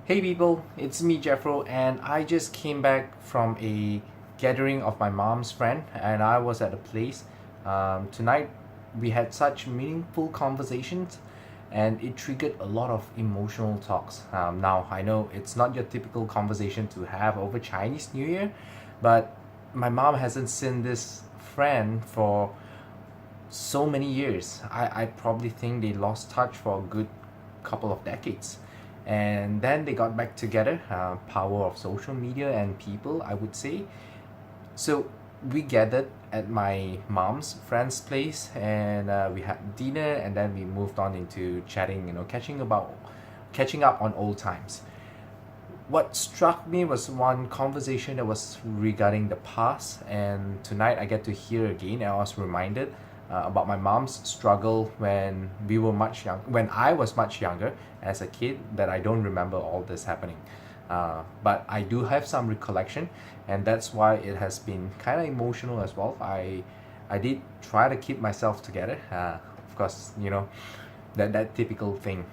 Hey people, it's me Jeffro, and I just came back from a gathering of my mom's friend, and I was at a place. Tonight we had such meaningful conversations, and it triggered a lot of emotional talks. Now I know it's not your typical conversation to have over Chinese New Year, but my mom hasn't seen this friend for so many years. I probably think they lost touch for a good couple of decades. And then they got back together, power of social media and people, I would say. So we gathered at my mom's friend's place, and we had dinner, and then we moved on into chatting, catching up on old times. What struck me was one conversation that was regarding the past, and tonight I get to hear again, and I was reminded about my mom's struggle when I was much younger as a kid, that I don't remember all this happening. But I do have some recollection, and that's why it has been kind of emotional as well. I did try to keep myself together. Of course, that typical thing.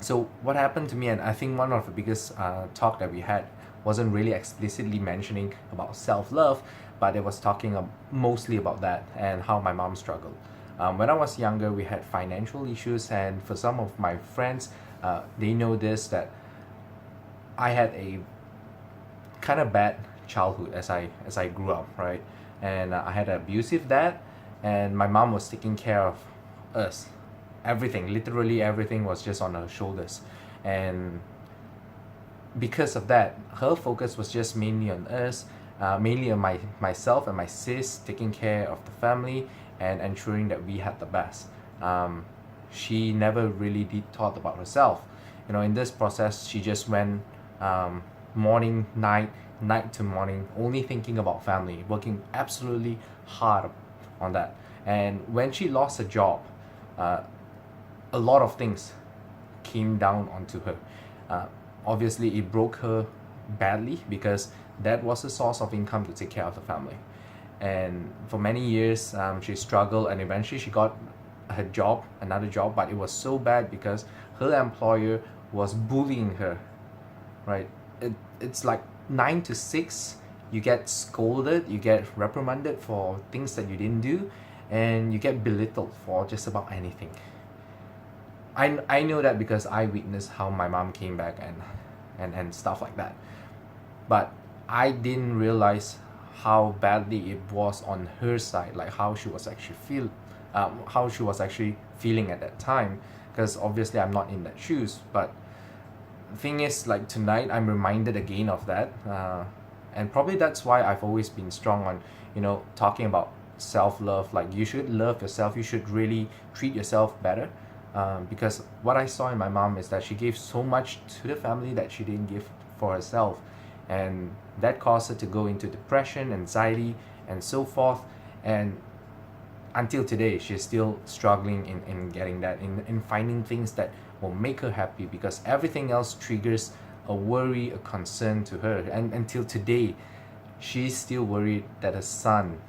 So what happened to me, and I think one of the biggest talk that we had wasn't really explicitly mentioning about self-love, but it was talking mostly about that and how my mom struggled. When I was younger, we had financial issues, and for some of my friends, they know this, that I had a kind of bad childhood as I grew up, right? And I had an abusive dad, and my mom was taking care of us. Everything, literally everything, was just on her shoulders, and because of that, her focus was just mainly on us, mainly on myself and my sis, taking care of the family and ensuring that we had the best. She never really did thought about herself. In this process, she just went morning, night to morning, only thinking about family, working absolutely hard on that. And when she lost her job, uh, a lot of things came down onto her. Uh, Obviously, it broke her badly because that was a source of income to take care of the family. And for many years, she struggled, and eventually she got another job, but it was so bad because her employer was bullying her, right? It's like 9 to 6, you get scolded, you get reprimanded for things that you didn't do, and you get belittled for just about anything. I know that because I witnessed how my mom came back and stuff like that. But I didn't realize how badly it was on her side, like how she was actually feeling at that time. Because obviously I'm not in that shoes. But the thing is, like tonight, I'm reminded again of that, and probably that's why I've always been strong on, talking about self-love. Like, you should love yourself. You should really treat yourself better, because what I saw in my mom is that she gave so much to the family that she didn't give for herself, and that caused her to go into depression, anxiety, and so forth. And until today, she's still struggling in getting that, in finding things that will make her happy, because everything else triggers a worry, a concern to her. And until today, she's still worried that her son,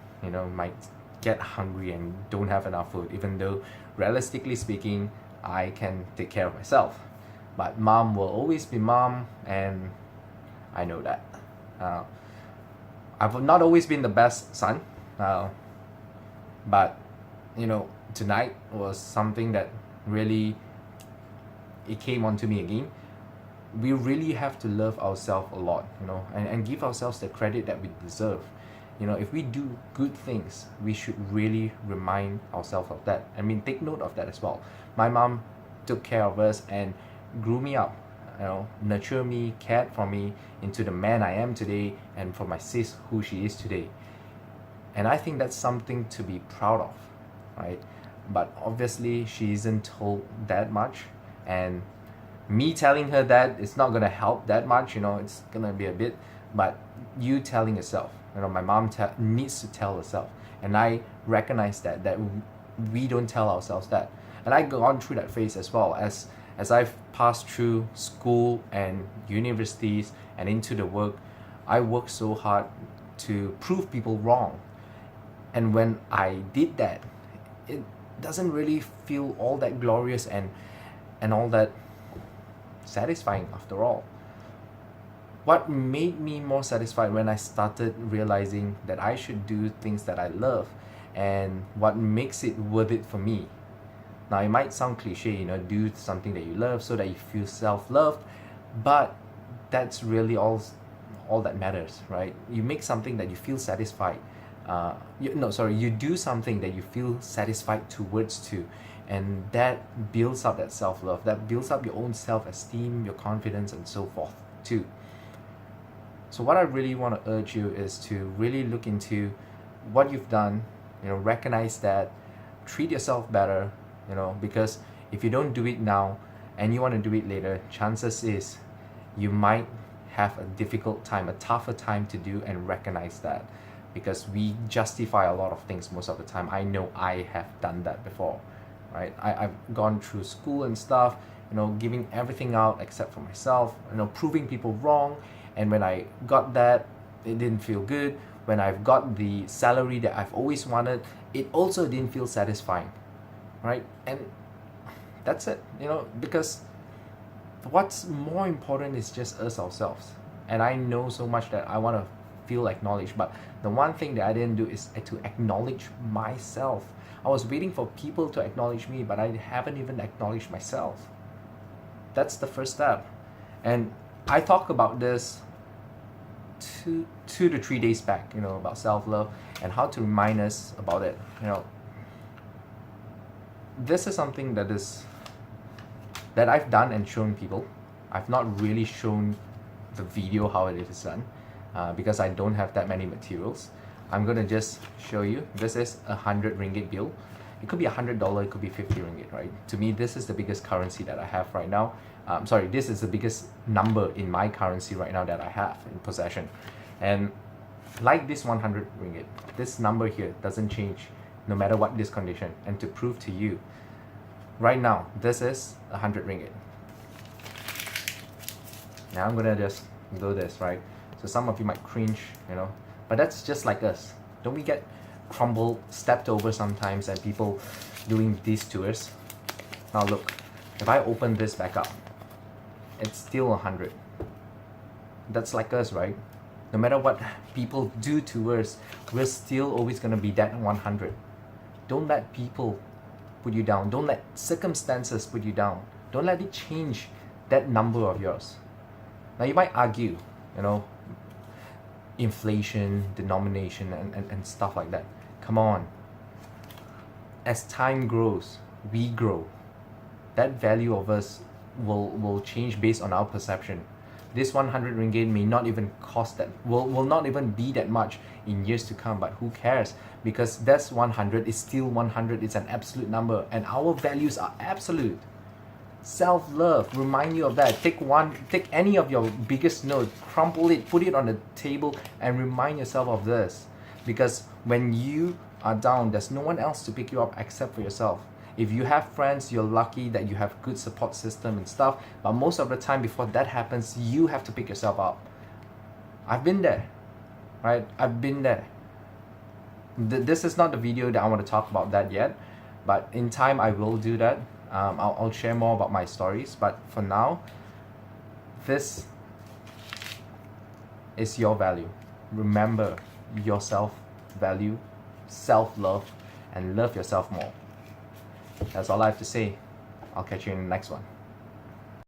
might get hungry and don't have enough food, even though realistically speaking, I can take care of myself. But mom will always be mom, and I know that. Uh, I've not always been the best son, but tonight was something that really, it came onto me again. We really have to love ourselves a lot, and give ourselves the credit that we deserve. If we do good things, we should really remind ourselves of that. I mean, take note of that as well. My mom took care of us and grew me up, nurture me, cared for me into the man I am today, and for my sis, who she is today. And I think that's something to be proud of, right? But obviously, she isn't told that much, and me telling her that it's not gonna help that much. It's gonna be a bit, but you telling yourself, my mom needs to tell herself, and I recognize that we don't tell ourselves that. And I gone through that phase as well, as I've passed through school and universities and into the work. I worked so hard to prove people wrong, and when I did that, it doesn't really feel all that glorious and all that satisfying after all. What made me more satisfied when I started realizing that I should do things that I love, and what makes it worth it for me. Now it might sound cliche, do something that you love so that you feel self-loved, but that's really all that matters, right? You make something that you feel satisfied. You do something that you feel satisfied towards to, and that builds up that self-love, that builds up your own self-esteem, your confidence, and so forth too. So what I really want to urge you is to really look into what you've done, recognize that, treat yourself better, because if you don't do it now and you want to do it later, chances is you might have a difficult time, a tougher time to do and recognize that, because we justify a lot of things most of the time. I know I have done that before, right? I've gone through school and stuff, giving everything out except for myself, proving people wrong. And when I got that, it didn't feel good. When I've got the salary that I've always wanted, it also didn't feel satisfying, right? And that's it, because what's more important is just us ourselves. And I know so much that I want to feel acknowledged, but the one thing that I didn't do is to acknowledge myself. I was waiting for people to acknowledge me, but I haven't even acknowledged myself. That's the first step. And I talk about this 2 to 3 days back, about self-love and how to remind us about it. This is something that I've done and shown people. I've not really shown the video how it is done, because I don't have that many materials. I'm gonna just show you. This is a 100 ringgit bill. It could be $100, it could be 50 ringgit, right? To me, this is the biggest currency that I have right now. This is the biggest number in my currency right now that I have in possession. And like this 100 ringgit, this number here doesn't change no matter what this condition. And to prove to you, right now, this is 100 ringgit. Now I'm gonna just do this, right? So some of you might cringe, but that's just like us. Don't we get crumbled, stepped over sometimes, and people doing these to us? Now look, if I open this back up, it's still 100. That's like us, right? No matter what people do to us, we're still always gonna be that 100. Don't let people put you down. Don't let circumstances put you down. Don't let it change that number of yours. Now you might argue, inflation, denomination, and stuff like that. Come on. As time grows, we grow. That value of us will change based on our perception. This 100 ringgit may not even cost that, will not even be that much in years to come, but who cares? Because that's 100 is still 100, it's an absolute number, and our values are absolute. Self-love, remind you of that. Take any of your biggest note, crumple it, put it on the table, and remind yourself of this. Because when you are down, there's no one else to pick you up except for yourself. If you have friends, you're lucky that you have good support system and stuff, but most of the time before that happens, you have to pick yourself up. I've been there, right? I've been there. This is not the video that I want to talk about that yet, but in time I will do that. I'll share more about my stories, but for now, this is your value. Remember your self-value, self-love, and love yourself more. That's all I have to say. I'll catch you in the next one.